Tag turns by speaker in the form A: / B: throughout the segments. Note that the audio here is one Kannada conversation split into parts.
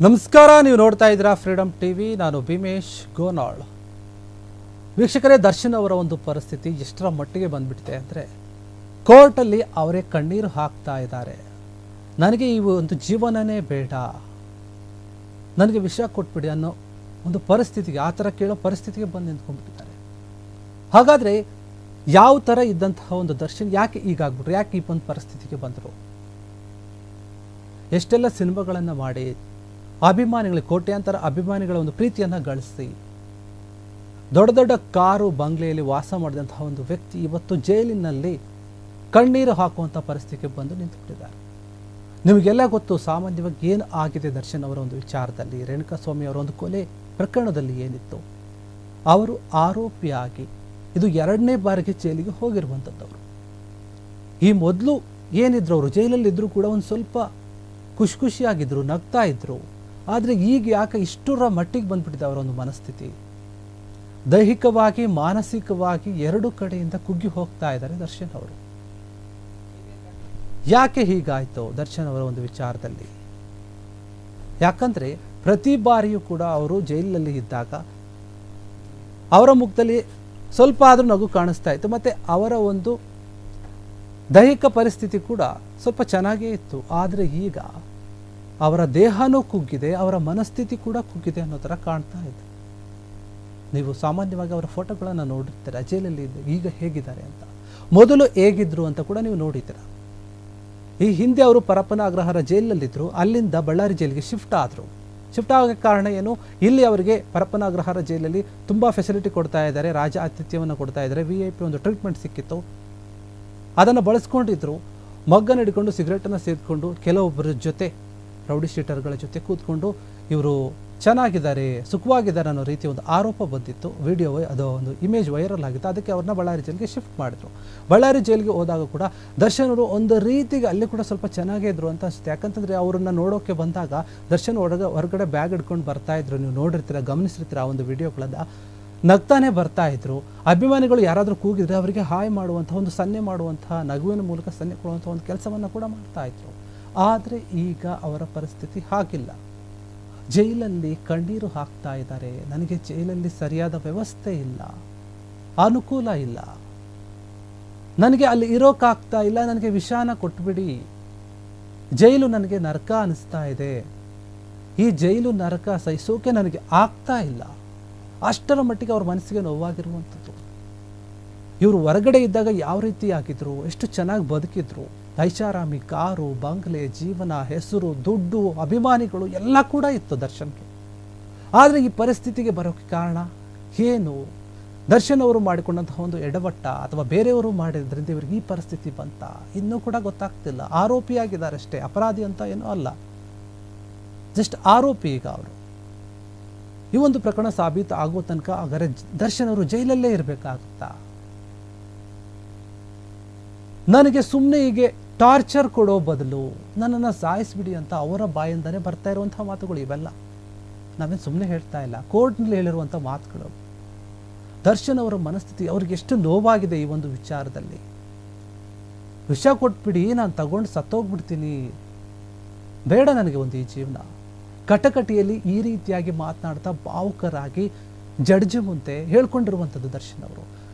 A: ನಮಸ್ಕಾರ, ನೀವು ನೋಡ್ತಾ ಇದ್ದೀರಾ ಫ್ರೀಡಮ್ ಟಿವಿ. ನಾನು ಭೀಮೇಶ್ ಗೋನಾಳ್. ವೀಕ್ಷಕರೇ, ದರ್ಶನ್ ಅವರ ಒಂದು ಪರಿಸ್ಥಿತಿ ಎಷ್ಟರ ಮಟ್ಟಿಗೆ ಬಂದ್ಬಿಟ್ಟಿದೆ ಅಂದರೆ ಕೋರ್ಟಲ್ಲಿ ಅವರೇ ಕಣ್ಣೀರು ಹಾಕ್ತಾ ಇದ್ದಾರೆ. ನನಗೆ ಈ ಒಂದು ಜೀವನನೇ ಬೇಡ, ನನಗೆ ವಿಷ ಕೊಟ್ಬಿಡಿ ಅನ್ನೋ ಒಂದು ಪರಿಸ್ಥಿತಿಗೆ, ಆ ಥರ ಕೇಳೋ ಪರಿಸ್ಥಿತಿಗೆ ಬಂದು ನಿಂತ್ಕೊಂಡ್ಬಿಟ್ಟಿದ್ದಾರೆ. ಹಾಗಾದರೆ ಯಾವ ಥರ ಇದ್ದಂತಹ ಒಂದು ದರ್ಶನ್ ಯಾಕೆ ಈಗಾಗ್ಬಿಟ್ರು, ಯಾಕೆ ಈ ಒಂದು ಪರಿಸ್ಥಿತಿಗೆ ಬಂದರು? ಎಷ್ಟೆಲ್ಲ ಸಿನಿಮಾಗಳನ್ನು ಮಾಡಿ ಅಭಿಮಾನಿಗಳಿಗೆ, ಕೋಟ್ಯಾಂತರ ಅಭಿಮಾನಿಗಳ ಒಂದು ಪ್ರೀತಿಯನ್ನು ಗಳಿಸಿ ದೊಡ್ಡ ದೊಡ್ಡ ಕಾರು ಬಂಗ್ಲೆಯಲ್ಲಿ ವಾಸ ಮಾಡಿದಂತಹ ಒಂದು ವ್ಯಕ್ತಿ ಇವತ್ತು ಜೈಲಿನಲ್ಲಿ ಕಣ್ಣೀರು ಹಾಕುವಂಥ ಪರಿಸ್ಥಿತಿಗೆ ಬಂದು ನಿಂತುಬಿಟ್ಟಿದ್ದಾರೆ. ನಿಮಗೆಲ್ಲ ಗೊತ್ತು ಸಾಮಾನ್ಯವಾಗಿ ಏನು ಆಗಿದೆ ದರ್ಶನ್ ಅವರ ಒಂದು ವಿಚಾರದಲ್ಲಿ. ರೇಣುಕಾಸ್ವಾಮಿ ಅವರ ಒಂದು ಕೊಲೆ ಪ್ರಕರಣದಲ್ಲಿ ಏನಿತ್ತು, ಅವರು ಆರೋಪಿಯಾಗಿ ಇದು 2ನೇ ಬಾರಿಗೆ ಜೈಲಿಗೆ ಹೋಗಿರುವಂಥದ್ದವರು. ಈ ಮೊದಲು ಏನಿದ್ರು, ಅವರು ಜೈಲಲ್ಲಿದ್ದರೂ ಕೂಡ ಒಂದು ಸ್ವಲ್ಪ ಖುಷಿಯಾಗಿದ್ರು, ನಗ್ತಾ ಇದ್ರು. ಆದರೆ ಈಗ ಯಾಕೆ ಇಷ್ಟರ ಮಟ್ಟಿಗೆ ಬಂದ್ಬಿಟ್ಟಿದೆ ಅವರ ಒಂದು ಮನಸ್ಥಿತಿ? ದೈಹಿಕವಾಗಿ ಮಾನಸಿಕವಾಗಿ ಎರಡೂ ಕಡೆಯಿಂದ ಕುಗ್ಗಿ ಹೋಗ್ತಾ ಇದ್ದಾರೆ ದರ್ಶನ್ ಅವರು. ಯಾಕೆ ಹೀಗಾಯಿತು ದರ್ಶನ್ ಅವರ ಒಂದು ವಿಚಾರದಲ್ಲಿ? ಯಾಕಂದರೆ ಪ್ರತಿ ಬಾರಿಯೂ ಕೂಡ ಅವರು ಜೈಲಿನಲ್ಲಿ ಇದ್ದಾಗ ಅವರ ಮುಖದಲ್ಲಿ ಸ್ವಲ್ಪ ಆದರೂ ನಗು ಕಾಣಿಸ್ತಾ ಇತ್ತು, ಮತ್ತು ಅವರ ಒಂದು ದೈಹಿಕ ಪರಿಸ್ಥಿತಿ ಕೂಡ ಸ್ವಲ್ಪ ಚೆನ್ನಾಗೇ ಇತ್ತು. ಆದರೆ ಈಗ ಅವರ ದೇಹನೂ ಕುಗ್ಗಿದೆ, ಅವರ ಮನಸ್ಥಿತಿ ಕೂಡ ಕುಗ್ಗಿದೆ ಅನ್ನೋ ಥರ ಕಾಣ್ತಾ ಇದೆ. ನೀವು ಸಾಮಾನ್ಯವಾಗಿ ಅವರ ಫೋಟೋಗಳನ್ನು ನೋಡಿರ್ತೀರ, ಜೈಲಲ್ಲಿ ಈಗ ಹೇಗಿದ್ದಾರೆ ಅಂತ, ಮೊದಲು ಹೇಗಿದ್ರು ಅಂತ ಕೂಡ ನೀವು ನೋಡಿದ್ದೀರ. ಈ ಹಿಂದೆ ಅವರು ಪರಪ್ಪನ ಅಗ್ರಹಾರ ಜೈಲಲ್ಲಿದ್ದರು, ಅಲ್ಲಿಂದ ಬಳ್ಳಾರಿ ಜೈಲಿಗೆ ಶಿಫ್ಟ್ ಆದರು. ಶಿಫ್ಟ್ ಆಗೋಕ್ಕೆ ಕಾರಣ ಏನು? ಇಲ್ಲಿ ಅವರಿಗೆ ಪರಪ್ಪನ ಅಗ್ರಹಾರ ಜೈಲಲ್ಲಿ ತುಂಬ ಫೆಸಿಲಿಟಿ ಕೊಡ್ತಾ ಇದ್ದಾರೆ, ರಾಜ ಆತಿಥ್ಯವನ್ನು ಕೊಡ್ತಾ ಇದ್ದಾರೆ, VIP ಒಂದು ಟ್ರೀಟ್ಮೆಂಟ್ ಸಿಕ್ಕಿತ್ತು, ಅದನ್ನು ಬಳಸ್ಕೊಂಡಿದ್ರು. ಮಗ್ಗನ ಹಿಡ್ಕೊಂಡು ಸಿಗರೇಟನ್ನು ಸೇರಿಕೊಂಡು ಕೆಲವೊಬ್ಬರ ಜೊತೆ, ರೌಡಿ ಶೀಟರ್ಗಳ ಜೊತೆ ಕೂತ್ಕೊಂಡು ಇವರು ಚೆನ್ನಾಗಿದ್ದಾರೆ, ಸುಖವಾಗಿದ್ದಾರೆ ಅನ್ನೋ ರೀತಿ ಒಂದು ಆರೋಪ ಬಂದಿತ್ತು. ವಿಡಿಯೋ, ಅದು ಒಂದು ಇಮೇಜ್ ವೈರಲ್ ಆಗಿತ್ತು. ಅದಕ್ಕೆ ಅವ್ರನ್ನ ಬಳ್ಳಾರಿ ಜೈಲಿಗೆ ಶಿಫ್ಟ್ ಮಾಡಿದ್ರು. ಬಳ್ಳಾರಿ ಜೈಲಿಗೆ ಹೋದಾಗ ಕೂಡ ದರ್ಶನ್ ಅವರು ಒಂದು ರೀತಿಗೆ ಅಲ್ಲಿ ಕೂಡ ಸ್ವಲ್ಪ ಚೆನ್ನಾಗೇ ಇದ್ರು ಅಂತ ಅನಿಸುತ್ತೆ. ಯಾಕಂತಂದರೆ ಅವ್ರನ್ನ ನೋಡೋಕ್ಕೆ ಬಂದಾಗ ದರ್ಶನ್ ಹೊರಗಡೆ ಬ್ಯಾಗ್ ಹಿಡ್ಕೊಂಡು ಬರ್ತಾ ಇದ್ರು. ನೀವು ನೋಡಿರ್ತೀರ, ಗಮನಿಸಿರ್ತೀರ ಆ ಒಂದು ವಿಡಿಯೋಗಳನ್ನು. ನಗ್ತಾನೆ ಬರ್ತಾ ಇದ್ರು. ಅಭಿಮಾನಿಗಳು ಯಾರಾದರೂ ಕೂಗಿದ್ರೆ ಅವರಿಗೆ ಹಾಯ್ ಮಾಡುವಂಥ, ಒಂದು ಸನ್ನೆ ಮಾಡುವಂಥ, ನಗುವಿನ ಮೂಲಕ ಸನ್ನೆ ಕೊಡುವಂಥ ಒಂದು ಕೆಲಸವನ್ನು ಕೂಡ ಮಾಡ್ತಾ ಇದ್ರು. ಆದರೆ ಈಗ ಅವರ ಪರಿಸ್ಥಿತಿ ಹಾಗಿಲ್ಲ. ಜೈಲಲ್ಲಿ ಕಣ್ಣೀರು ಹಾಕ್ತಾ ಇದ್ದಾರೆ. ನನಗೆ ಜೈಲಲ್ಲಿ ಸರಿಯಾದ ವ್ಯವಸ್ಥೆ ಇಲ್ಲ, ಅನುಕೂಲ ಇಲ್ಲ, ನನಗೆ ಅಲ್ಲಿ ಇರೋಕ್ಕಾಗ್ತಾ ಇಲ್ಲ, ನನಗೆ ವಿಷಾನ ಕೊಟ್ಬಿಡಿ, ಜೈಲು ನನಗೆ ನರಕ ಅನಿಸ್ತಾ ಇದೆ, ಈ ಜೈಲು ನರಕ ಸಹಿಸೋಕೆ ನನಗೆ ಆಗ್ತಾ ಇಲ್ಲ. ಅಷ್ಟರ ಮಟ್ಟಿಗೆ ಅವ್ರ ಮನಸ್ಸಿಗೆ ನೋವಾಗಿರುವಂಥದ್ದು. ಇವರು ಹೊರಗಡೆ ಇದ್ದಾಗ ಯಾವ ರೀತಿ ಆಗಿದ್ರು, ಎಷ್ಟು ಚೆನ್ನಾಗಿ ಬದುಕಿದ್ರು, ಐಷಾರಾಮಿ, ಕಾರು, ಬಂಗ್ಲೆ, ಜೀವನ, ಹೆಸರು, ದುಡ್ಡು, ಅಭಿಮಾನಿಗಳು ಎಲ್ಲ ಕೂಡ ಇತ್ತು ದರ್ಶನ್ಗೆ. ಆದರೆ ಈ ಪರಿಸ್ಥಿತಿಗೆ ಬರೋಕ್ಕೆ ಕಾರಣ ಏನು? ದರ್ಶನ್ ಅವರು ಮಾಡಿಕೊಂಡಂತಹ ಒಂದು ಎಡವಟ್ಟ ಅಥವಾ ಬೇರೆಯವರು ಮಾಡಿದ್ರಿಂದ ಇವರಿಗೆ ಈ ಪರಿಸ್ಥಿತಿ ಬಂತ? ಇನ್ನೂ ಕೂಡ ಗೊತ್ತಾಗ್ತಿಲ್ಲ. ಆರೋಪಿಯಾಗಿದ್ದಾರೆ ಅಷ್ಟೇ, ಅಪರಾಧಿ ಅಂತ ಏನೂ ಅಲ್ಲ, ಜಸ್ಟ್ ಆರೋಪಿ. ಈಗ ಅವರು ಈ ಒಂದು ಪ್ರಕರಣ ಸಾಬೀತು ಆಗೋ ತನಕ ಹಾಗಾದ್ರೆ ದರ್ಶನ್ ಅವರು ಜೈಲಲ್ಲೇ ಇರಬೇಕಾಗುತ್ತಾ? ನನಗೆ ಸುಮ್ಮನೆ ಹೀಗೆ ಟಾರ್ಚರ್ ಕೊಡೋ ಬದಲು ನನ್ನನ್ನು ಸಾಯಿಸ್ಬಿಡಿ ಅಂತ ಅವರ ಬಾಯಿಂದನೇ ಬರ್ತಾ ಇರುವಂಥ ಮಾತುಗಳು ಇವೆಲ್ಲ. ನಾವೇನು ಸುಮ್ಮನೆ ಹೇಳ್ತಾ ಇಲ್ಲ, ಕೋರ್ಟ್ನಲ್ಲಿ ಹೇಳಿರುವಂಥ ಮಾತುಗಳು. ದರ್ಶನ್ ಅವರ ಮನಸ್ಥಿತಿ, ಅವ್ರಿಗೆ ಎಷ್ಟು ನೋವಾಗಿದೆ ಈ ಒಂದು ವಿಚಾರದಲ್ಲಿ. ವಿಷ ಕೊಟ್ಬಿಡಿ, ನಾನು ತಗೊಂಡು ಸತ್ತೋಗ್ಬಿಡ್ತೀನಿ, ಬೇಡ ನನಗೆ ಒಂದು ಈ ಜೀವನ. ಕಟಕಟಿಯಲ್ಲಿ ಈ ರೀತಿಯಾಗಿ ಮಾತನಾಡ್ತಾ ಭಾವುಕರಾಗಿ ಜಡ್ಜ್ ಮುಂದೆ ಹೇಳ್ಕೊಂಡಿರುವಂಥದ್ದು ದರ್ಶನ್ ಅವರು.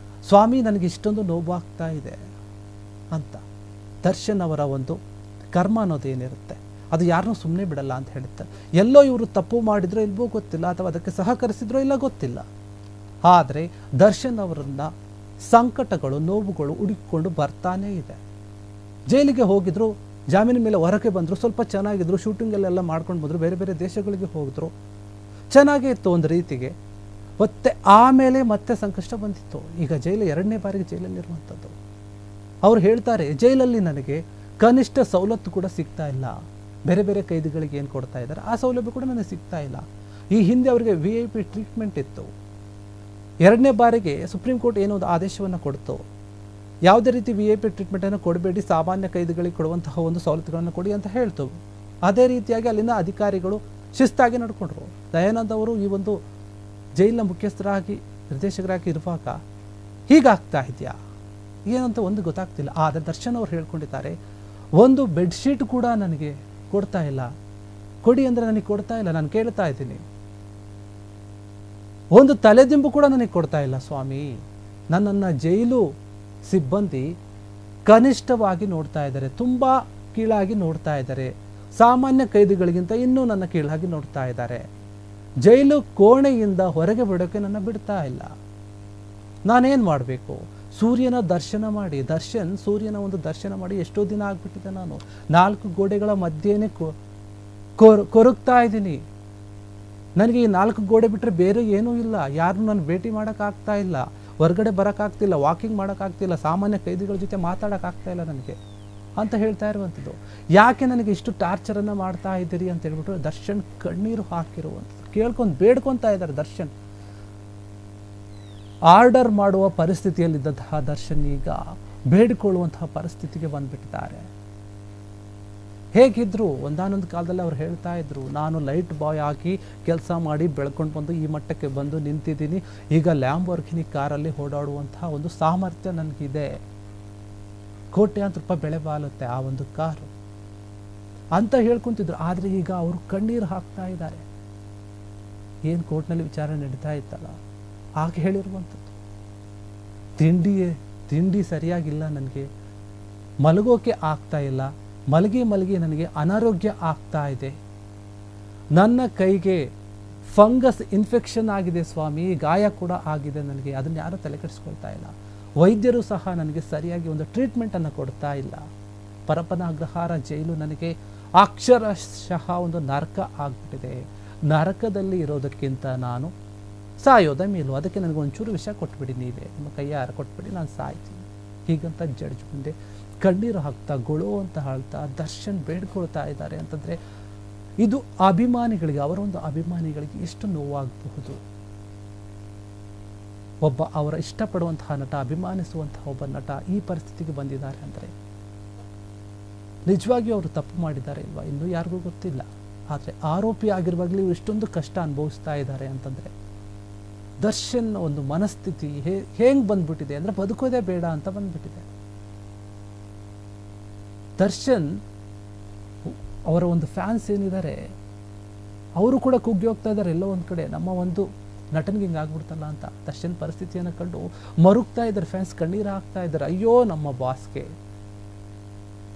A: ಸ್ವಾಮಿ, ನನಗೆ ಇಷ್ಟೊಂದು ನೋವಾಗ್ತಾ ಇದೆ ಅಂತ. ದರ್ಶನ್ ಅವರ ಒಂದು ಕರ್ಮ ಅನ್ನೋದೇನಿರುತ್ತೆ ಅದು ಯಾರನ್ನೂ ಸುಮ್ಮನೆ ಬಿಡಲ್ಲ ಅಂತ ಹೇಳುತ್ತೆ. ಎಲ್ಲೋ ಇವರು ತಪ್ಪು ಮಾಡಿದ್ರೋ ಇಲ್ವೋ ಗೊತ್ತಿಲ್ಲ, ಅಥವಾ ಅದಕ್ಕೆ ಸಹಕರಿಸಿದ್ರೋ ಇಲ್ಲ ಗೊತ್ತಿಲ್ಲ. ಆದರೆ ದರ್ಶನ್ ಅವರನ್ನ ಸಂಕಟಗಳು, ನೋವುಗಳು ಹುಡುಕಿಕೊಂಡು ಬರ್ತಾನೇ ಇದೆ. ಜೈಲಿಗೆ ಹೋಗಿದ್ರು, ಜಾಮೀನು ಮೇಲೆ ಹೊರಗೆ ಬಂದರು, ಸ್ವಲ್ಪ ಚೆನ್ನಾಗಿದ್ರು, ಶೂಟಿಂಗಲ್ಲೆಲ್ಲ ಮಾಡ್ಕೊಂಡು ಬಂದರು, ಬೇರೆ ಬೇರೆ ದೇಶಗಳಿಗೆ ಹೋಗಿದ್ರು, ಚೆನ್ನಾಗೇ ಇತ್ತು ಒಂದು ರೀತಿಗೆ. ಮತ್ತೆ ಆಮೇಲೆ ಮತ್ತೆ ಸಂಕಷ್ಟ ಬಂದಿತ್ತು. ಈಗ ಜೈಲು 2ನೇ ಬಾರಿಗೆ ಜೈಲಲ್ಲಿರುವಂಥದ್ದು. ಅವ್ರು ಹೇಳ್ತಾರೆ, ಜೈಲಲ್ಲಿ ನನಗೆ ಕನಿಷ್ಠ ಸವಲತ್ತು ಕೂಡ ಸಿಗ್ತಾ ಇಲ್ಲ. ಬೇರೆ ಬೇರೆ ಕೈದಿಗಳಿಗೆ ಏನು ಕೊಡ್ತಾ ಇದ್ದಾರೆ ಆ ಸೌಲಭ್ಯ ಕೂಡ ನನಗೆ ಸಿಗ್ತಾ ಇಲ್ಲ. ಈ ಹಿಂದೆ ಅವರಿಗೆ VIP ಟ್ರೀಟ್ಮೆಂಟ್ ಇತ್ತು. 2ನೇ ಬಾರಿಗೆ ಸುಪ್ರೀಂ ಕೋರ್ಟ್ ಏನೋ ಒಂದು ಆದೇಶವನ್ನು ಕೊಡ್ತು, ಯಾವುದೇ ರೀತಿ VIP ಟ್ರೀಟ್ಮೆಂಟನ್ನು ಕೊಡಬೇಡಿ, ಸಾಮಾನ್ಯ ಕೈದಿಗಳಿಗೆ ಕೊಡುವಂತಹ ಒಂದು ಸವಲತ್ತುಗಳನ್ನು ಕೊಡಿ ಅಂತ ಹೇಳ್ತು. ಅದೇ ರೀತಿಯಾಗಿ ಅಲ್ಲಿನ ಅಧಿಕಾರಿಗಳು ಶಿಸ್ತಾಗಿ ನಡ್ಕೊಂಡ್ರು. ದಯಾನಂದ್ ಅವರು ಈ ಒಂದು ಜೈಲಿನ ಮುಖ್ಯಸ್ಥರಾಗಿ, ನಿರ್ದೇಶಕರಾಗಿ ಇರುವಾಗ ಹೀಗಾಗ್ತಾ ಇದೆಯಾ ಏನಂತ ಒಂದು ಗೊತ್ತಾಗ್ತಿಲ್ಲ. ಆದರೆ ದರ್ಶನ್ ಅವರು ಹೇಳ್ಕೊಂಡಿದ್ದಾರೆ, ಒಂದು ಬೆಡ್ಶೀಟ್ ಕೂಡ ನನಗೆ ಕೊಡ್ತಾ ಇಲ್ಲ, ಕೊಡಿ ಅಂದರೆ ನನಗೆ ಕೊಡ್ತಾ ಇಲ್ಲ, ನಾನು ಕೇಳ್ತಾ ಇದ್ದೀನಿ. ಒಂದು ತಲೆದಿಂಬು ಕೂಡ ನನಗೆ ಕೊಡ್ತಾ ಇಲ್ಲ ಸ್ವಾಮಿ. ನನ್ನನ್ನು ಜೈಲು ಸಿಬ್ಬಂದಿ ಕನಿಷ್ಠವಾಗಿ ನೋಡ್ತಾ ಇದ್ದಾರೆ, ತುಂಬ ಕೀಳಾಗಿ ನೋಡ್ತಾ ಇದ್ದಾರೆ. ಸಾಮಾನ್ಯ ಕೈದಿಗಳಿಗಿಂತ ಇನ್ನೂ ನನ್ನ ಕೀಳಾಗಿ ನೋಡ್ತಾ ಇದ್ದಾರೆ. ಜೈಲು ಕೋಣೆಯಿಂದ ಹೊರಗೆ ಬಿಡೋಕ್ಕೆ ನನ್ನ ಬಿಡ್ತಾ ಇಲ್ಲ. ನಾನೇನು ಮಾಡಬೇಕು? ಸೂರ್ಯನ ದರ್ಶನ ಮಾಡಿ, ಸೂರ್ಯನ ಒಂದು ದರ್ಶನ ಮಾಡಿ ಎಷ್ಟೋ ದಿನ ಆಗ್ಬಿಟ್ಟಿದೆ. ನಾನು 4 ಗೋಡೆಗಳ ಮಧ್ಯೆನೇ ಕೊರಗ್ತಾ ಇದ್ದೀನಿ. ನನಗೆ ಈ 4 ಗೋಡೆ ಬಿಟ್ಟರೆ ಬೇರೆ ಏನೂ ಇಲ್ಲ. ಯಾರನ್ನೂ ನಾನು ಭೇಟಿ ಮಾಡೋಕ್ಕಾಗ್ತಾ ಇಲ್ಲ, ಹೊರಗಡೆ ಬರೋಕ್ಕಾಗ್ತಿಲ್ಲ, ವಾಕಿಂಗ್ ಮಾಡೋಕ್ಕಾಗ್ತಿಲ್ಲ, ಸಾಮಾನ್ಯ ಕೈದಿಗಳ ಜೊತೆ ಮಾತಾಡೋಕ್ಕಾಗ್ತಾ ಇಲ್ಲ ನನಗೆ ಅಂತ ಹೇಳ್ತಾ ಇರುವಂಥದ್ದು. ಯಾಕೆ ನನಗೆ ಇಷ್ಟು ಟಾರ್ಚರನ್ನು ಮಾಡ್ತಾ ಇದ್ದೀರಿ ಅಂತ ಹೇಳ್ಬಿಟ್ಟು ದರ್ಶನ್ ಕಣ್ಣೀರು ಹಾಕಿರುವಂಥದ್ದು. ಬೇಡ್ಕೊತಾ ಇದ್ದಾರೆ ದರ್ಶನ್. ಆರ್ಡರ್ ಮಾಡುವ ಪರಿಸ್ಥಿತಿಯಲ್ಲಿದ್ದಂತಹ ದರ್ಶನ್ ಈಗ ಬೇಡಿಕೊಳ್ಳುವಂತಹ ಪರಿಸ್ಥಿತಿಗೆ ಬಂದ್ಬಿಟ್ಟಿದ್ದಾರೆ. ಹೇಗಿದ್ರು ಒಂದಾನೊಂದು ಕಾಲದಲ್ಲಿ ಅವ್ರು ಹೇಳ್ತಾ ಇದ್ರು, ನಾನು ಲೈಟ್ ಬಾಯ್ ಆಗಿ ಕೆಲಸ ಮಾಡಿ ಬೆಳ್ಕೊಂಡು ಬಂದು ಈ ಮಟ್ಟಕ್ಕೆ ಬಂದು ನಿಂತಿದ್ದೀನಿ. ಈಗ ಲ್ಯಾಂಬೋರ್ಗಿನಿ ಕಾರಲ್ಲಿ ಓಡಾಡುವಂತಹ ಒಂದು ಸಾಮರ್ಥ್ಯ ನನಗಿದೆ, ಕೋಟ್ಯಾಂತರ ರೂಪಾಯಿ ಬೆಲೆ ಬಾಳುತ್ತೆ ಆ ಒಂದು ಕಾರು ಅಂತ ಹೇಳ್ಕೊಂತಿದ್ರು. ಆದರೆ ಈಗ ಅವರು ಕಣ್ಣೀರು ಹಾಕ್ತಾ ಇದ್ದಾರೆ. ಏನು ಕೋರ್ಟ್ನಲ್ಲಿ ವಿಚಾರಣೆ ನಡೀತಾ ಇತ್ತಲ್ಲ, ಆಗ ಹೇಳಿರುವಂಥದ್ದು. ತಿಂಡಿ ಸರಿಯಾಗಿಲ್ಲ, ನನಗೆ ಮಲಗೋಕೆ ಆಗ್ತಾ ಇಲ್ಲ, ಮಲಗಿ ನನಗೆ ಅನಾರೋಗ್ಯ ಆಗ್ತಾ ಇದೆ, ನನ್ನ ಕೈಗೆ ಫಂಗಸ್ ಇನ್ಫೆಕ್ಷನ್ ಆಗಿದೆ ಸ್ವಾಮಿ, ಗಾಯ ಕೂಡ ಆಗಿದೆ ನನಗೆ, ಅದನ್ನು ಯಾರೂ ತಲೆ ಕೆಡಿಸ್ಕೊಳ್ತಾ ಇಲ್ಲ. ವೈದ್ಯರು ಸಹ ನನಗೆ ಸರಿಯಾಗಿ ಒಂದು ಟ್ರೀಟ್ಮೆಂಟನ್ನು ಕೊಡ್ತಾ ಇಲ್ಲ. ಪರಪನಾಗ್ರಹಾರ ಜೈಲು ನನಗೆ ಅಕ್ಷರಶಃ ಒಂದು ನರಕ ಆಗ್ಬಿಟ್ಟಿದೆ. ನರಕದಲ್ಲಿ ಇರೋದಕ್ಕಿಂತ ನಾನು ಸಾಯೋದ ಮೇಲು. ಅದಕ್ಕೆ ನನಗೆ ಒಂಚೂರು ವಿಷ ಕೊಟ್ಬಿಡಿ, ನೀವೇ ನಿಮ್ಮ ಕೈಯಾರ ಕೊಟ್ಬಿಡಿ, ನಾನು ಸಾಯ್ತೀನಿ ಹೀಗಂತ ಜಡ್ಜ್ ಮುಂದೆ ಕಣ್ಣೀರು ಹಾಕ್ತಾ ಗೊಳೋ ಅಂತ ಹೇಳ್ತಾ ದರ್ಶನ್ ಬೇಡ್ಕೊಳ್ತಾ ಇದ್ದಾರೆ ಅಂತಂದರೆ ಇದು ಅಭಿಮಾನಿಗಳಿಗೆ, ಅವರ ಒಂದು ಅಭಿಮಾನಿಗಳಿಗೆ ಎಷ್ಟು ನೋವಾಗಬಹುದು. ಒಬ್ಬ ಅವರ ಇಷ್ಟಪಡುವಂತಹ ನಟ, ಅಭಿಮಾನಿಸುವಂತಹ ಒಬ್ಬ ನಟ ಈ ಪರಿಸ್ಥಿತಿಗೆ ಬಂದಿದ್ದಾರೆ ಅಂದರೆ ನಿಜವಾಗಿಯೂ ಅವರು ತಪ್ಪು ಮಾಡಿದ್ದಾರೆ ಇಲ್ವಾ ಇನ್ನೂ ಯಾರಿಗೂ ಗೊತ್ತಿಲ್ಲ. ಆದರೆ ಆರೋಪಿ ಆಗಿರುವಾಗಲೇ ಇವರು ಇಷ್ಟೊಂದು ಕಷ್ಟ ಅನುಭವಿಸ್ತಾ ಇದ್ದಾರೆ ಅಂತಂದರೆ ದರ್ಶನ್ ಒಂದು ಮನಸ್ಥಿತಿ ಹೇಗೆ ಬಂದ್ಬಿಟ್ಟಿದೆ ಅಂದರೆ ಬದುಕೋದೇ ಬೇಡ ಅಂತ ಬಂದ್ಬಿಟ್ಟಿದೆ. ದರ್ಶನ್ ಅವರ ಒಂದು ಫ್ಯಾನ್ಸ್ ಏನಿದ್ದಾರೆ ಅವರು ಕೂಡ ಕುಗ್ಗಿ ಹೋಗ್ತಾ ಇದ್ದಾರೆ ಎಲ್ಲೋ ಒಂದು ಕಡೆ. ನಮ್ಮ ಒಂದು ನಟನಿಗೆ ಹಿಂಗೆ ಆಗ್ಬಿಡ್ತಲ್ಲ ಅಂತ ದರ್ಶನ್ ಪರಿಸ್ಥಿತಿಯನ್ನು ಕಂಡು ಮರುಗ್ತಾ ಇದ್ದಾರೆ ಫ್ಯಾನ್ಸ್, ಕಣ್ಣೀರು ಹಾಕ್ತಾ ಇದ್ದಾರೆ. ಅಯ್ಯೋ ನಮ್ಮ ಬಾಸ್ಗೆ,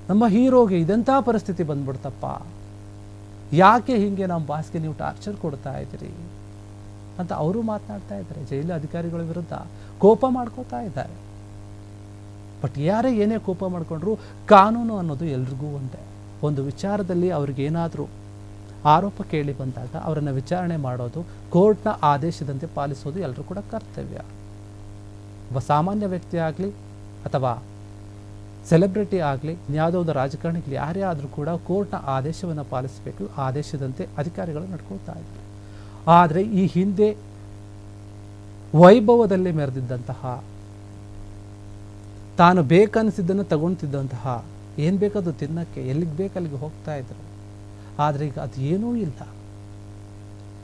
A: ನಮ್ಮ ಹೀರೋಗೆ ಇದೆಂಥ ಪರಿಸ್ಥಿತಿ ಬಂದ್ಬಿಡ್ತಪ್ಪ, ಯಾಕೆ ಹೀಗೆ ನಮ್ಮ ಬಾಸ್ಗೆ ನೀವು ಟಾರ್ಚರ್ ಕೊಡ್ತಾ ಇದ್ದೀರಿ ಅಂತ ಅವರು ಮಾತನಾಡ್ತಾ ಇದ್ದಾರೆ. ಜೈಲು ಅಧಿಕಾರಿಗಳ ವಿರುದ್ಧ ಕೋಪ ಮಾಡ್ಕೋತಾ ಇದ್ದಾರೆ. ಬಟ್ ಯಾರೇ ಏನೇ ಕೋಪ ಮಾಡಿಕೊಂಡ್ರು ಕಾನೂನು ಅನ್ನೋದು ಎಲ್ರಿಗೂ ಒಂದೇ. ಒಂದು ವಿಚಾರದಲ್ಲಿ ಅವ್ರಿಗೇನಾದರೂ ಆರೋಪ ಕೇಳಿ ಬಂದಾಗ ಅವರನ್ನು ವಿಚಾರಣೆ ಮಾಡೋದು, ಕೋರ್ಟ್ನ ಆದೇಶದಂತೆ ಪಾಲಿಸೋದು ಎಲ್ಲರೂ ಕೂಡ ಕರ್ತವ್ಯ. ಒಬ್ಬ ಸಾಮಾನ್ಯ ವ್ಯಕ್ತಿ ಆಗಲಿ ಅಥವಾ ಸೆಲೆಬ್ರಿಟಿ ಆಗಲಿ, ಯಾವುದೋ ಒಂದು ರಾಜಕಾರಣಿಗಳು ಯಾರೇ ಆದರೂ ಕೂಡ ಕೋರ್ಟ್ನ ಆದೇಶವನ್ನು ಪಾಲಿಸಬೇಕು. ಆದೇಶದಂತೆ ಅಧಿಕಾರಿಗಳು ನಡ್ಕೊಳ್ತಾ ಇದ್ದಾರೆ. ಆದರೆ ಈ ಹಿಂದೆ ವೈಭವದಲ್ಲಿ ಮೆರೆದಿದ್ದಂತಹ, ತಾನು ಬೇಕನ್ನಿಸಿದ್ದನ್ನು ತಗೊಳ್ತಿದ್ದಂತಹ, ಏನು ಬೇಕದು ತಿನ್ನಕ್ಕೆ ಎಲ್ಲಿಗೆ ಬೇಕಲ್ಲಿಗೆ ಹೋಗ್ತಾ ಇದ್ರು. ಆದರೆ ಈಗ ಅದು ಏನೂ ಇಲ್ಲ.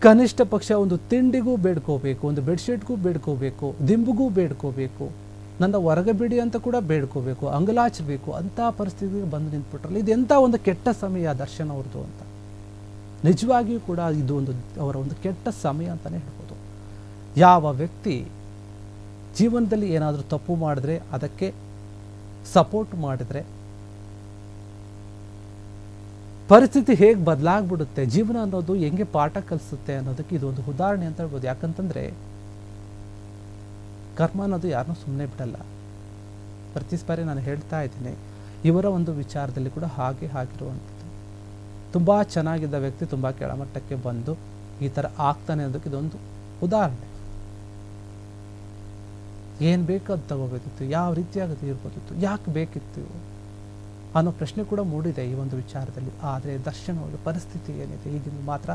A: ಕನಿಷ್ಠ ಪಕ್ಷ ಒಂದು ತಿಂಡಿಗೂ ಬೇಡ್ಕೋಬೇಕು, ಒಂದು ಬೆಡ್ಶೀಟ್ಗೂ ಬೇಡ್ಕೋಬೇಕು, ದಿಂಬಿಗೂ ಬೇಡ್ಕೋಬೇಕು, ನನ್ನ ಹೊರಗೆ ಬಿಡಿ ಅಂತ ಕೂಡ ಬೇಡ್ಕೋಬೇಕು, ಅಂಗಲಾಚಬೇಕು ಅಂತ ಪರಿಸ್ಥಿತಿಗೆ ಬಂದು ನಿಂತ್ಬಿಟ್ರಲ್ಲ. ಇದೆಂಥ ಒಂದು ಕೆಟ್ಟ ಸಮಯ ದರ್ಶನ್ ಅವ್ರದ್ದು ಅಂತ. ನಿಜವಾಗಿಯೂ ಕೂಡ ಇದು ಒಂದು ಅವರ ಒಂದು ಕೆಟ್ಟ ಸಮಯ ಅಂತಲೇ ಹೇಳ್ಬೋದು. ಯಾವ ವ್ಯಕ್ತಿ ಜೀವನದಲ್ಲಿ ಏನಾದರೂ ತಪ್ಪು ಮಾಡಿದ್ರೆ ಅದಕ್ಕೆ ಸಪೋರ್ಟ್ ಮಾಡಿದ್ರೆ ಪರಿಸ್ಥಿತಿ ಹೇಗೆ ಬದಲಾಗ್ಬಿಡುತ್ತೆ, ಜೀವನ ಅನ್ನೋದು ಹೆಂಗೆ ಪಾಠ ಕಲಿಸುತ್ತೆ ಅನ್ನೋದಕ್ಕೆ ಇದೊಂದು ಉದಾಹರಣೆ ಅಂತ ಹೇಳ್ಬೋದು. ಯಾಕಂತಂದರೆ ಕರ್ಮ ಅನ್ನೋದು ಯಾರನ್ನೂ ಸುಮ್ಮನೆ ಬಿಡಲ್ಲ. ಪ್ರತಿ ಬಾರಿ ನಾನು ಹೇಳ್ತಾ ಇದ್ದೀನಿ, ಇವರ ಒಂದು ವಿಚಾರದಲ್ಲಿ ಕೂಡ ಹಾಗೆ ಆಗಿರುವಂಥದ್ದು. ತುಂಬ ಚೆನ್ನಾಗಿದ್ದ ವ್ಯಕ್ತಿ ತುಂಬ ಕೆಳಮಟ್ಟಕ್ಕೆ ಬಂದು ಈ ಥರ ಆಗ್ತಾನೆ ಅನ್ನೋದಕ್ಕೆ ಇದೊಂದು ಉದಾಹರಣೆ. ಏನು ಬೇಕೋ ಅದು ತಗೋಬೇಕಿತ್ತು, ಯಾವ ರೀತಿಯಾಗದು ಇರ್ಬೋದಿತ್ತು, ಯಾಕೆ ಬೇಕಿತ್ತು ಅನ್ನೋ ಪ್ರಶ್ನೆ ಕೂಡ ಮೂಡಿದೆ ಈ ಒಂದು ವಿಚಾರದಲ್ಲಿ. ಆದರೆ ದರ್ಶನ್ ಅವರ ಪರಿಸ್ಥಿತಿ ಏನಿದೆ ಈಗಿನ ಮಾತ್ರ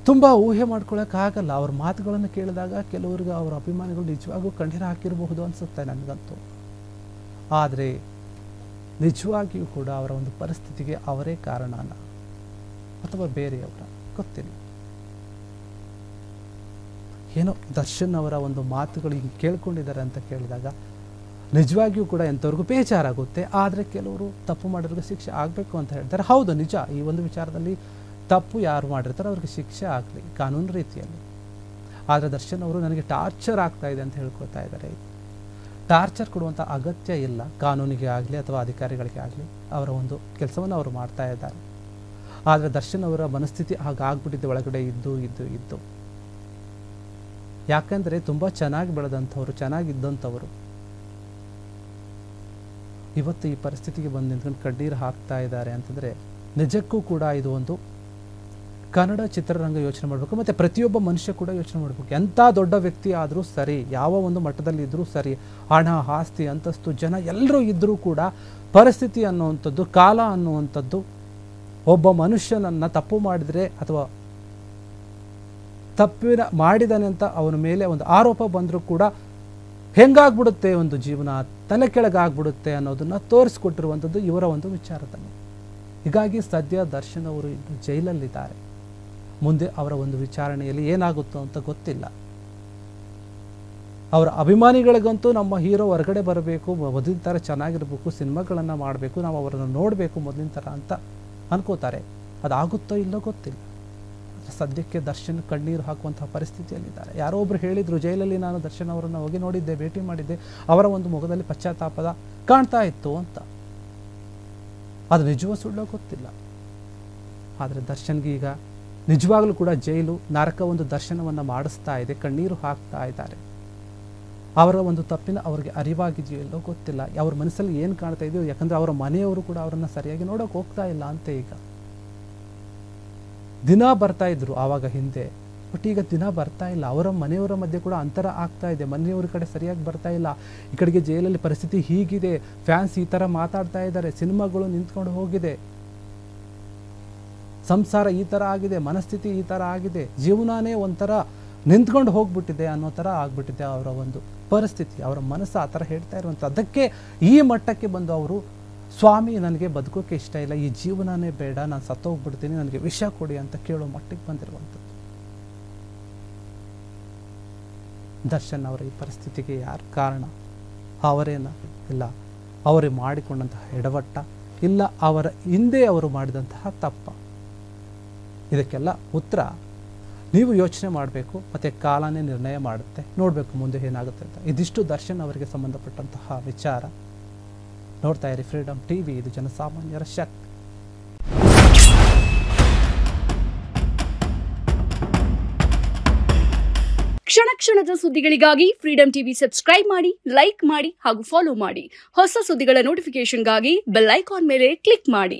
A: ತುಂಬ ಊಹೆ ಮಾಡ್ಕೊಳ್ಳೋಕ್ಕಾಗಲ್ಲ. ಅವ್ರ ಮಾತುಗಳನ್ನು ಕೇಳಿದಾಗ ಕೆಲವ್ರಿಗೆ ಅವರ ಅಭಿಮಾನಿಗಳು ನಿಜವಾಗೂ ಕಣ್ಣೀರು ಹಾಕಿರಬಹುದು ಅನಿಸುತ್ತೆ ನನಗಂತೂ. ಆದರೆ ನಿಜವಾಗಿಯೂ ಕೂಡ ಅವರ ಒಂದು ಪರಿಸ್ಥಿತಿಗೆ ಅವರೇ ಕಾರಣನ ಅಥವಾ ಬೇರೆಯವರ ಗೊತ್ತಿಲ್ಲ. ಏನೋ ದರ್ಶನ್ ಅವರ ಒಂದು ಮಾತುಗಳು ಹಿಂಗೆ ಕೇಳ್ಕೊಂಡಿದ್ದಾರೆ ಅಂತ ಕೇಳಿದಾಗ ನಿಜವಾಗಿಯೂ ಕೂಡ ಎಂಥವ್ರಿಗೂ ಬೇಜಾರಾಗುತ್ತೆ. ಆದರೆ ಕೆಲವರು ತಪ್ಪು ಮಾಡಿರೋರಿಗೆ ಶಿಕ್ಷೆ ಆಗಬೇಕು ಅಂತ ಹೇಳ್ತಾರೆ. ಹೌದು, ನಿಜ. ಈ ಒಂದು ವಿಚಾರದಲ್ಲಿ ತಪ್ಪು ಯಾರು ಮಾಡಿರ್ತಾರೋ ಅವ್ರಿಗೆ ಶಿಕ್ಷೆ ಆಗಲಿ ಕಾನೂನು ರೀತಿಯಲ್ಲಿ. ಆದರೆ ದರ್ಶನ್ ಅವರು ನನಗೆ ಟಾರ್ಚರ್ ಆಗ್ತಾ ಇದೆ ಅಂತ ಹೇಳ್ಕೊತಾ ಇದ್ದಾರೆ. ಟಾರ್ಚರ್ ಕೊಡುವಂಥ ಅಗತ್ಯ ಇಲ್ಲ, ಕಾನೂನಿಗೆ ಆಗಲಿ ಅಥವಾ ಅಧಿಕಾರಿಗಳಿಗೆ ಆಗಲಿ. ಅವರ ಒಂದು ಕೆಲಸವನ್ನು ಅವರು ಮಾಡ್ತಾ ಇದ್ದಾರೆ. ಆದರೆ ದರ್ಶನ್ ಅವರ ಮನಸ್ಥಿತಿ ಹಾಗಾಗ್ಬಿಟ್ಟಿದೆ ಒಳಗಡೆ ಇದ್ದು. ಯಾಕಂದರೆ ತುಂಬ ಚೆನ್ನಾಗಿ ಬೆಳೆದಂಥವ್ರು, ಚೆನ್ನಾಗಿದ್ದಂಥವರು ಇವತ್ತು ಈ ಪರಿಸ್ಥಿತಿಗೆ ಬಂದು ನಿಂತ್ಕೊಂಡು ಕಣ್ಣೀರು ಹಾಕ್ತಾ ಇದ್ದಾರೆ ಅಂತಂದರೆ ನಿಜಕ್ಕೂ ಕೂಡ ಇದು ಒಂದು ಕನ್ನಡ ಚಿತ್ರರಂಗ ಯೋಚನೆ ಮಾಡಬೇಕು. ಮತ್ತು ಪ್ರತಿಯೊಬ್ಬ ಮನುಷ್ಯ ಕೂಡ ಯೋಚನೆ ಮಾಡಬೇಕು. ಎಂಥ ದೊಡ್ಡ ವ್ಯಕ್ತಿ ಆದರೂ ಸರಿ, ಯಾವ ಒಂದು ಮಟ್ಟದಲ್ಲಿ ಇದ್ದರೂ ಸರಿ, ಹಣ, ಆಸ್ತಿ, ಅಂತಸ್ತು, ಜನ ಎಲ್ಲರೂ ಇದ್ದರೂ ಕೂಡ ಪರಿಸ್ಥಿತಿ ಅನ್ನುವಂಥದ್ದು, ಕಾಲ ಅನ್ನುವಂಥದ್ದು ಒಬ್ಬ ಮನುಷ್ಯನನ್ನು ತಪ್ಪು ಮಾಡಿದರೆ ಅಥವಾ ತಪ್ಪಿನ ಮಾಡಿದಾನೆ ಅಂತ ಅವನ ಮೇಲೆ ಒಂದು ಆರೋಪ ಬಂದರೂ ಕೂಡ ಹೆಂಗಾಗ್ಬಿಡುತ್ತೆ ಒಂದು ಜೀವನ, ತಲೆ ಕೆಳಗಾಗ್ಬಿಡುತ್ತೆ ಅನ್ನೋದನ್ನು ತೋರಿಸ್ಕೊಟ್ಟಿರುವಂಥದ್ದು ಇವರ ಒಂದು ವಿಚಾರದಲ್ಲಿ. ಹೀಗಾಗಿ ಸದ್ಯ ದರ್ಶನ್ ಅವರು ಇನ್ನು ಜೈಲಲ್ಲಿದ್ದಾರೆ. ಮುಂದೆ ಅವರ ಒಂದು ವಿಚಾರಣೆಯಲ್ಲಿ ಏನಾಗುತ್ತೋ ಅಂತ ಗೊತ್ತಿಲ್ಲ. ಅವರ ಅಭಿಮಾನಿಗಳಿಗಂತೂ ನಮ್ಮ ಹೀರೋ ಹೊರಗಡೆ ಬರಬೇಕು, ಮೊದಲಿನ ಥರ ಚೆನ್ನಾಗಿರ್ಬೇಕು, ಸಿನಿಮಾಗಳನ್ನು ಮಾಡಬೇಕು, ನಾವು ಅವರನ್ನು ನೋಡಬೇಕು ಮೊದಲಿನ ಥರ ಅಂತ ಅನ್ಕೋತಾರೆ. ಅದಾಗುತ್ತೋ ಇಲ್ಲೋ ಗೊತ್ತಿಲ್ಲ. ಸದ್ಯಕ್ಕೆ ದರ್ಶನ್ ಕಣ್ಣೀರು ಹಾಕುವಂತಹ ಪರಿಸ್ಥಿತಿಯಲ್ಲಿದ್ದಾರೆ. ಯಾರೋ ಒಬ್ರು ಹೇಳಿದರು, ಜೈಲಲ್ಲಿ ನಾನು ದರ್ಶನ್ ಅವರನ್ನು ಹೋಗಿ ನೋಡಿದ್ದೆ, ಭೇಟಿ ಮಾಡಿದ್ದೆ, ಅವರ ಒಂದು ಮುಖದಲ್ಲಿ ಪಶ್ಚಾತ್ತಾಪದ ಕಾಣ್ತಾ ಇತ್ತು ಅಂತ. ಅದು ನಿಜವೋ ಸುಳ್ಳೋ ಗೊತ್ತಿಲ್ಲ. ಆದರೆ ದರ್ಶನ್ಗೆ ಈಗ ನಿಜವಾಗ್ಲೂ ಕೂಡ ಜೈಲು ನರಕ ಒಂದು ದರ್ಶನವನ್ನು ಮಾಡಿಸ್ತಾ ಇದೆ, ಕಣ್ಣೀರು ಹಾಕ್ತಾ ಇದ್ದಾರೆ. ಅವರ ಒಂದು ತಪ್ಪಿನ ಅವ್ರಿಗೆ ಅರಿವಾಗಿದೆಯೋ ಇಲ್ಲೋ ಗೊತ್ತಿಲ್ಲ. ಅವ್ರ ಮನಸ್ಸಲ್ಲಿ ಏನು ಕಾಣ್ತಾ ಇದೆಯೋ, ಯಾಕಂದರೆ ಅವರ ಮನೆಯವರು ಕೂಡ ಅವರನ್ನು ಸರಿಯಾಗಿ ನೋಡೋಕೆ ಹೋಗ್ತಾ ಇಲ್ಲ ಅಂತ. ಈಗ ದಿನ ಬರ್ತಾ ಇದ್ರು ಆವಾಗ ಹಿಂದೆ, ಬಟ್ ಈಗ ದಿನ ಬರ್ತಾ ಇಲ್ಲ. ಅವರ ಮನೆಯವರ ಮಧ್ಯೆ ಕೂಡ ಅಂತರ ಆಗ್ತಾ ಇದೆ. ಮನೆಯವ್ರ ಕಡೆ ಸರಿಯಾಗಿ ಬರ್ತಾ ಇಲ್ಲ. ಈ ಕಡೆಗೆ ಜೈಲಲ್ಲಿ ಪರಿಸ್ಥಿತಿ ಹೀಗಿದೆ, ಫ್ಯಾನ್ಸ್ ಈ ಥರ ಮಾತಾಡ್ತಾ ಇದ್ದಾರೆ, ಸಿನಿಮಾಗಳು ನಿಂತ್ಕೊಂಡು ಹೋಗಿದೆ, ಸಂಸಾರ ಈ ಥರ ಆಗಿದೆ, ಮನಸ್ಥಿತಿ ಈ ಥರ ಆಗಿದೆ, ಜೀವನನೇ ಒಂಥರ ನಿಂತ್ಕೊಂಡು ಹೋಗ್ಬಿಟ್ಟಿದೆ ಅನ್ನೋ ಥರ ಆಗ್ಬಿಟ್ಟಿದೆ ಅವರ ಒಂದು ಪರಿಸ್ಥಿತಿ. ಅವರ ಮನಸ್ಸು ಆ ಥರ ಹೇಳ್ತಾ ಇರುವಂಥ, ಅದಕ್ಕೆ ಈ ಮಟ್ಟಕ್ಕೆ ಬಂದು ಅವರು ಸ್ವಾಮಿ ನನಗೆ ಬದುಕೋಕೆ ಇಷ್ಟ ಇಲ್ಲ, ಈ ಜೀವನನೇ ಬೇಡ, ನಾನು ಸತ್ತೋಗ್ಬಿಡ್ತೀನಿ, ನನಗೆ ವಿಷ ಕೊಡಿ ಅಂತ ಕೇಳೋ ಮಟ್ಟಿಗೆ ಬಂದಿರುವಂಥದ್ದು. ದರ್ಶನ್ ಅವರ ಈ ಪರಿಸ್ಥಿತಿಗೆ ಯಾರು ಕಾರಣ? ಅವರೇನ? ಇಲ್ಲ ಅವರೇ ಮಾಡಿಕೊಂಡಂತಹ ಎಡವಟ್ಟ? ಇಲ್ಲ ಅವರ ಹಿಂದೆ ಅವರು ಮಾಡಿದಂತಹ ತಪ್ಪ? ಇದಕ್ಕೆಲ್ಲ ಉತ್ತರ ನೀವು ಯೋಚನೆ ಮಾಡಬೇಕು, ಮತ್ತು ಕಾಲನೇ ನಿರ್ಣಯ ಮಾಡುತ್ತೆ. ನೋಡಬೇಕು ಮುಂದೆ ಏನಾಗುತ್ತೆ ಅಂತ. ಇದಿಷ್ಟು ದರ್ಶನ್ ಅವರಿಗೆ ಸಂಬಂಧಪಟ್ಟಂತಹ ವಿಚಾರ. ನೋಡ್ತಾ ಇರಿ ಫ್ರೀಡಮ್ ಟಿವಿ, ಇದು ಜನಸಾಮಾನ್ಯರ ಶಕ್ತಿ.
B: ಕ್ಷಣ ಕ್ಷಣದ ಸುದ್ದಿಗಳಿಗಾಗಿ ಫ್ರೀಡಮ್ ಟಿವಿ ಸಬ್ಸ್ಕ್ರೈಬ್ ಮಾಡಿ, ಲೈಕ್ ಮಾಡಿ ಹಾಗೂ ಫಾಲೋ ಮಾಡಿ. ಹೊಸ ಸುದ್ದಿಗಳ ನೋಟಿಫಿಕೇಶನ್ಗಾಗಿ ಬೆಲ್ ಐಕಾನ್ ಮೇಲೆ ಕ್ಲಿಕ್ ಮಾಡಿ.